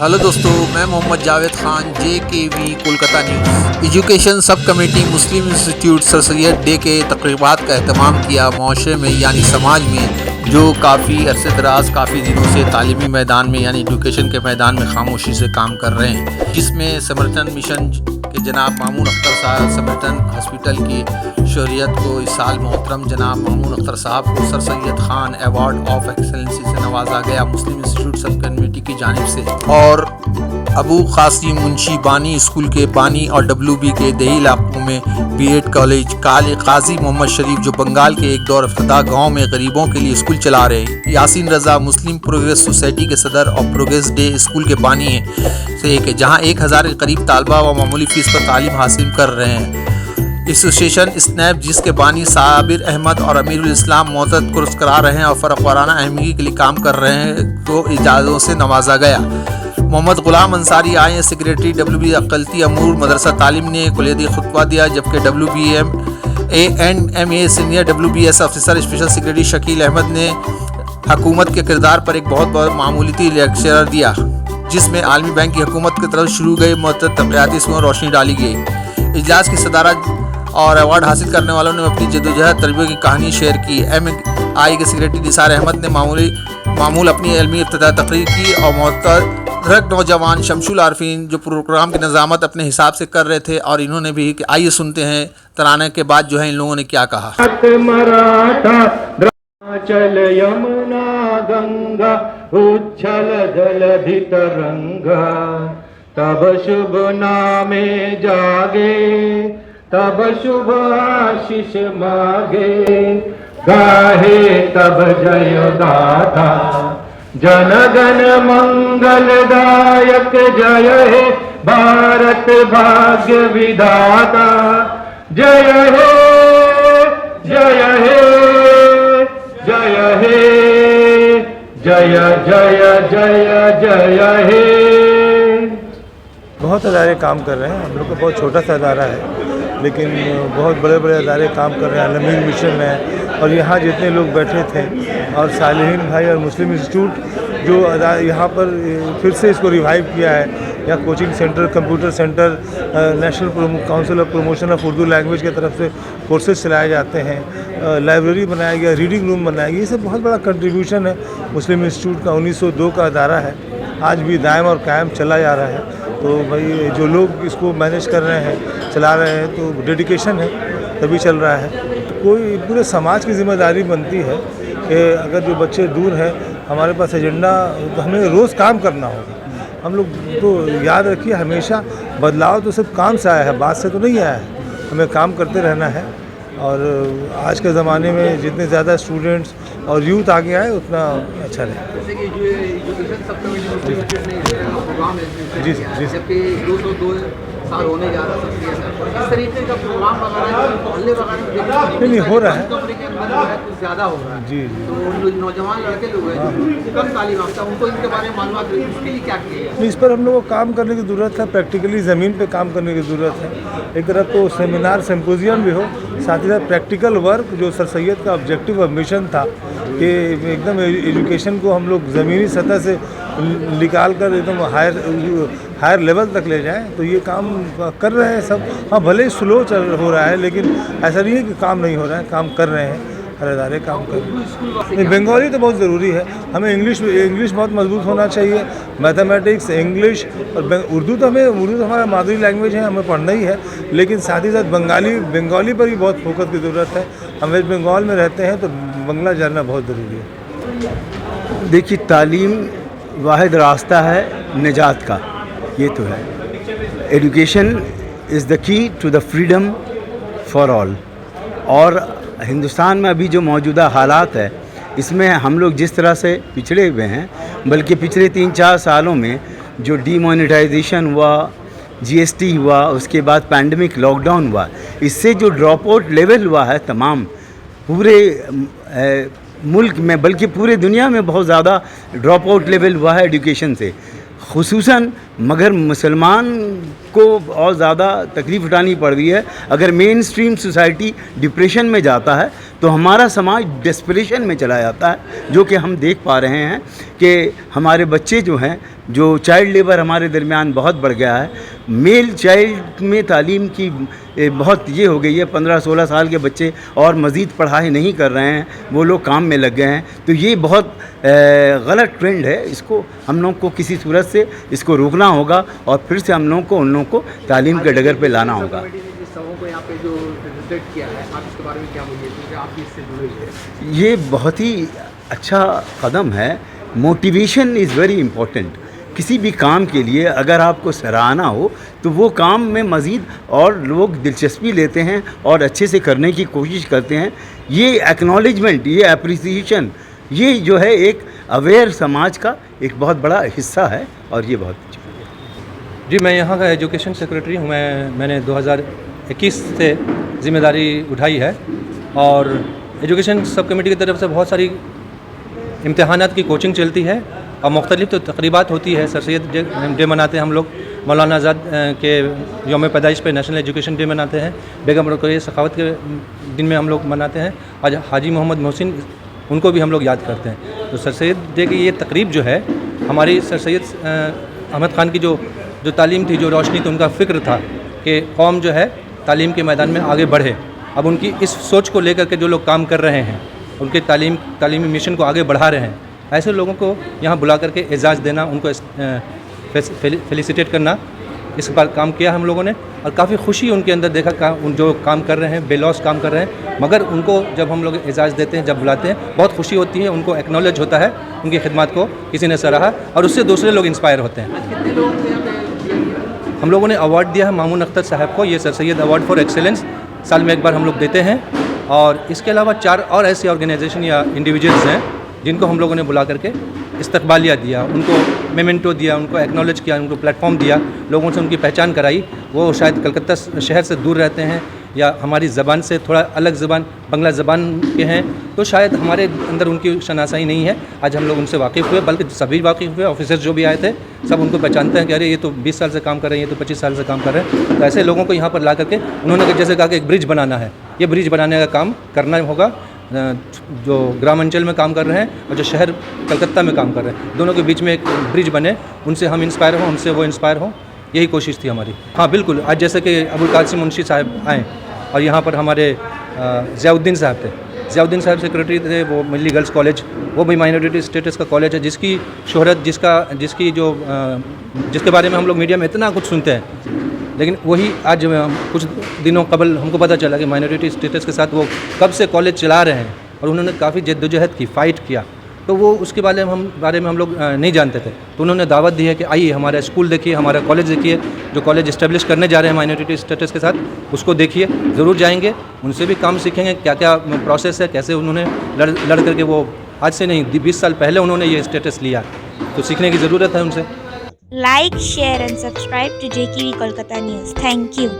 Hello दोस्तों, मैं Mohammad Javed Khan JKV Kolkata news. Education sub committee Muslim institute Sir Syed day के तक़रीबात का एहतमाम किया। माशरे में यानी समाज में जो काफ़ी अरसे दराज काफ़ी दिनों से तालीमी मैदान में यानी एजुकेशन के मैदान में खामोशी से काम कर रहे हैं, जिसमें समर्टन मिशन के जनाब मामून अख्तर साहब समर्टन हॉस्पिटल की शहरियत को इस साल मोहतरम जनाब मामून अख्तर साहब को sir Syed Khan award of excellency से नवाजा गया मुस्लिम इंस्टीट्यूट सब कमेटी की जानिब से। और अबू क़ासिम मुंशी बानी स्कूल के बानी और WB के दही इलाकों में B.Ed कॉलेज काजी मोहम्मद शरीफ जो बंगाल के एक दौर इफ्तिताह गाँव में गरीबों के लिए स्कूल चला रहे, यासीन रज़ा मुस्लिम प्रोग्रेस सोसाइटी के सदर और प्रोग्रेस डे स्कूल के बानी से एक है, जहाँ 1000 के करीब तालबा व मामूली फीस पर तालीम हासिल कर रहे हैं। एसोसिएशन स्नैप जिसके बानी साबिर अहमद और अमीरुल इस्लाम मोतद कोर्स करा रहे हैं और फ़र्क वाराना अहमगी के लिए काम कर रहे हैं, तो इजाज़ों से नवाजा गया। मोहम्मद गुलाम अंसारी आए सेक्रेटरी WB अक़लती अमूर मदरसा तालीम ने कुलियती खुतबा दिया, जबकि WBMA senior WBS officer special secretary Shakeel Ahmed ने हुकूमत के किरदार पर एक बहुत मामूली लेक्चर दिया, जिसमें आलमी बैंक की हुकूमत की तरफ शुरू गई मुतअद्दिद तबक़ाती इसमें रोशनी डाली गई। इजलास की सदारत और अवार्ड हासिल करने वालों ने अपनी जद्दोजहद तजर्बे की कहानी शेयर की। MI के सेक्रेटरी निसार अहमद ने मामूल अपनी इल्मी इब्तिदाई तकरीर की और मोहतरम नौजवान शमशुल आरफीन जो प्रोग्राम की निज़ामत अपने हिसाब से कर रहे थे, और इन्होंने भी कि आइए सुनते हैं तराने के बाद जो है इन लोगों ने क्या कहा। चल यमुना गंगा उच्छल जलधि तरंगा, तब शुभ नामे जागे, तब शुभ आशीष मागे, गाहे तब जय गाथा, जन गण मंगलदायक जय हे भारत भाग्य विधाता, जय हे जय हे जय हे जय जय जय जय हे। बहुत अदारे काम कर रहे हैं। हम लोग का बहुत छोटा सा अदारा है, लेकिन बहुत बड़े बड़े अदारे काम कर रहे हैं। अलमीन मिशन है, और यहाँ जितने लोग बैठे थे, और सालिहीन भाई और मुस्लिम इंस्टीट्यूट जो यहाँ पर फिर से इसको रिवाइव किया है। यहाँ coaching centre, computer centre, national council of promotion of Urdu language की तरफ से कोर्सेज चलाए जाते हैं, लाइब्रेरी बनाया गया, रीडिंग रूम बनाया गया। ये सब बहुत बड़ा कंट्रीब्यूशन है मुस्लिम इंस्टीट्यूट का। 1902 का अदारा है, आज भी दायम और कायम चला जा रहा है। तो भाई जो लोग इसको मैनेज कर रहे हैं, चला रहे हैं, तो डेडिकेशन है, तभी चल रहा है। तो कोई पूरे समाज की जिम्मेदारी बनती है कि अगर जो बच्चे दूर हैं, हमारे पास एजेंडा, तो हमें रोज़ काम करना होगा। हम लोग तो याद रखिए, हमेशा बदलाव तो सिर्फ काम से आया है, बात से तो नहीं आया है। हमें काम करते रहना है, और आज के ज़माने में जितने ज़्यादा स्टूडेंट्स और यूथ आगे आए उतना अच्छा रहे। जी जी, जबकि 202 साल होने जा रहा है, इस तरीके का प्रोग्राम नहीं हो रहा है, कुछ ज़्यादा हो रहा है जी। तो नौजवान लड़के लोग हैं कम तालीम याफ्ता, उनको इनके बारे में मालूमात, इसके लिए क्या किया? इस पर हम लोगों को काम करने की ज़रूरत है, प्रैक्टिकली ज़मीन पे काम करने की ज़रूरत है। एक तरफ तो सेमिनार सिम्पोजियम भी हो, साथ ही साथ प्रैक्टिकल वर्क, जो सर सैयद का ऑब्जेक्टिव और मिशन था कि एकदम एजुकेशन को हम लोग ज़मीनी सतह से निकाल कर एकदम हायर लेवल तक ले जाएं, तो ये काम कर रहे हैं सब। हाँ, भले ही स्लो हो रहा है, लेकिन ऐसा नहीं है कि काम नहीं हो रहा है, काम कर रहे हैं, हर अदारे काम कर रहे हैं। बंगाली तो बहुत ज़रूरी है, हमें इंग्लिश बहुत मजबूत होना चाहिए, मैथमेटिक्स, इंग्लिश और उर्दू तो हमारा मादरी लैंग्वेज है, हमें पढ़ना ही है, लेकिन साथ ही साथ बंगाली पर भी बहुत फोकस की ज़रूरत है। हम वेस्ट बंगाल में रहते हैं, तो बंगला जानना बहुत ज़रूरी है। देखिए, तालीम वाहिद रास्ता है निजात का, ये तो है। Education is the key to the freedom for all. और हिंदुस्तान में अभी जो मौजूदा हालात है, इसमें हम लोग जिस तरह से पिछड़े हुए हैं, बल्कि पिछले 3-4 सालों में जो डीमोनेटाइजेशन हुआ, GST हुआ, उसके बाद पैंडमिक लॉकडाउन हुआ, इससे जो ड्रॉप आउट लेवल हुआ है तमाम पूरे मुल्क में, बल्कि पूरे दुनिया में बहुत ज़्यादा ड्रॉप आउट लेवल हुआ है एजुकेशन से, खुसूसन मगर मुसलमान को और ज़्यादा तकलीफ़ उठानी पड़ रही है। अगर मेन स्ट्रीम सोसाइटी डिप्रेशन में जाता है तो हमारा समाज डेस्परेशन में चला जाता है, जो कि हम देख पा रहे हैं कि हमारे बच्चे जो हैं जो चाइल्ड लेबर हमारे दरमियान बहुत बढ़ गया है, मेल चाइल्ड में तालीम की बहुत ये हो गई है, 15-16 साल के बच्चे और मज़ीद पढ़ाई नहीं कर रहे हैं, वो लोग काम में लग गए हैं। तो ये बहुत गलत ट्रेंड है, इसको हम लोग को किसी सूरत से इसको रोकना होगा और फिर से हम लोग को उन लोगों को तालीम के डगर पे लाना होगा। को यहाँ पे जो रिजेक्ट किया है, आप इसके बारे में क्या बोलिए, क्योंकि आप भी इससे जुड़े हुए हैं। ये बहुत ही अच्छा कदम है। Motivation is very important. किसी भी काम के लिए अगर आपको सराहना हो तो वो काम में मज़ीद और लोग दिलचस्पी लेते हैं और अच्छे से करने की कोशिश करते हैं। ये एक्नॉलेजमेंट, ये अप्रिसिएशन, ये जो है एक अवेयर समाज का एक बहुत बड़ा हिस्सा है और ये बहुत अच्छा है। जी, मैं यहाँ का एजुकेशन सेक्रेटरी हूँ। मैंने 2021 से ज़िम्मेदारी उठाई है और एजुकेशन सब कमेटी की तरफ से बहुत सारी इम्तहानात की कोचिंग चलती है और मुख्तलिफ तो तकरीबात होती है। सर सैयद डे मनाते हैं हम लोग, मौलाना आज़ाद के यौम पैदाइश पे नेशनल एजुकेशन डे मनाते हैं, बेगम रुक़ैया सखावत के दिन में हम लोग मनाते हैं, आज हाजी मोहम्मद मोहसिन उनको भी हम लोग याद करते हैं। तो सर सैयद डे की ये तकरीब जो है हमारी सर सैयद अहमद ख़ान की जो तालीम थी, जो रोशनी थी, उनका फ़िक्र था कि कौम जो है तालीम के मैदान में आगे बढ़े। अब उनकी इस सोच को लेकर के जो लोग काम कर रहे हैं, उनके तालीमी मिशन को आगे बढ़ा रहे हैं, ऐसे लोगों को यहाँ बुला करके एजाज़ देना, उनको फेलिसिटेट करना, इस पर काम किया हम लोगों ने और काफ़ी खुशी उनके अंदर देखा जो काम कर रहे हैं, बेलौस काम कर रहे हैं, मगर उनको जब हम लोग एजाज़ देते हैं, जब बुलाते हैं, बहुत खुशी होती है, उनको एक्नॉलेज होता है, उनकी खिदमत को किसी ने सराहा और उससे दूसरे लोग इंस्पायर होते हैं। हम लोगों ने अवार्ड दिया है मामून अख्तर साहब को, ये sir Syed award for excellence साल में एक बार हम लोग देते हैं और इसके अलावा 4 और ऐसी ऑर्गेनाइजेशन या इंडिविजुअल्स हैं जिनको हम लोगों ने बुला करके इस्तकबालिया दिया, उनको मेमेंटो दिया, उनको एक्नॉलेज किया, उनको प्लेटफॉर्म दिया, लोगों से उनकी पहचान कराई। वो शायद कलकत्ता शहर से दूर रहते हैं या हमारी ज़बान से थोड़ा अलग ज़बान बांग्ला ज़बान के हैं, तो शायद हमारे अंदर उनकी शनासाई नहीं है। आज हम लोग उनसे वाकिफ़ हुए, बल्कि सभी वाकिफ़ हुए, ऑफिसर्स जो भी आए थे सब उनको पहचानते हैं कि अरे ये तो 20 साल से काम कर रहे हैं, ये तो 25 साल से काम कर रहे हैं। तो ऐसे लोगों को यहाँ पर ला करके उन्होंने जैसे कहा कि एक ब्रिज बनाना है, ये ब्रिज बनाने का काम करना होगा। जो ग्रामांचल में काम कर रहे हैं और जो शहर कलकत्ता में काम कर रहे हैं, दोनों के बीच में एक ब्रिज बने, उनसे हम इंस्पायर हों, उनसे वो इंस्पायर हों, यही कोशिश थी हमारी। हाँ बिल्कुल, आज जैसे कि अबुल कासिम मुंशी साहब आए और यहाँ पर हमारे ज़ियाउद्दीन साहब थे, ज़ियाउद्दीन साहब सेक्रेटरी थे, वो मिली गर्ल्स कॉलेज, वो भी माइनॉरिटी स्टेटस का कॉलेज है, जिसकी शोहरत जिसके बारे में हम लोग मीडिया में इतना कुछ सुनते हैं, लेकिन वही आज कुछ दिनों कबल हमको पता चला कि माइनॉरिटी स्टेटस के साथ वो कब से कॉलेज चला रहे हैं और उन्होंने काफ़ी जद्दोजहद की, फ़ाइट किया, तो वो उसके बारे में हम लोग नहीं जानते थे। तो उन्होंने दावत दी है कि आइए हमारा स्कूल देखिए, हमारा कॉलेज देखिए, जो कॉलेज इस्टेब्लिश करने जा रहे हैं माइनॉरिटी स्टेटस के साथ, उसको देखिए, ज़रूर जाएंगे, उनसे भी काम सीखेंगे, क्या क्या प्रोसेस है, कैसे उन्होंने लड़ करके, वो आज से नहीं 20 साल पहले उन्होंने ये स्टेटस लिया, तो सीखने की ज़रूरत है उनसे। Like, share and subscribe to JKV Kolkata News. Thank you.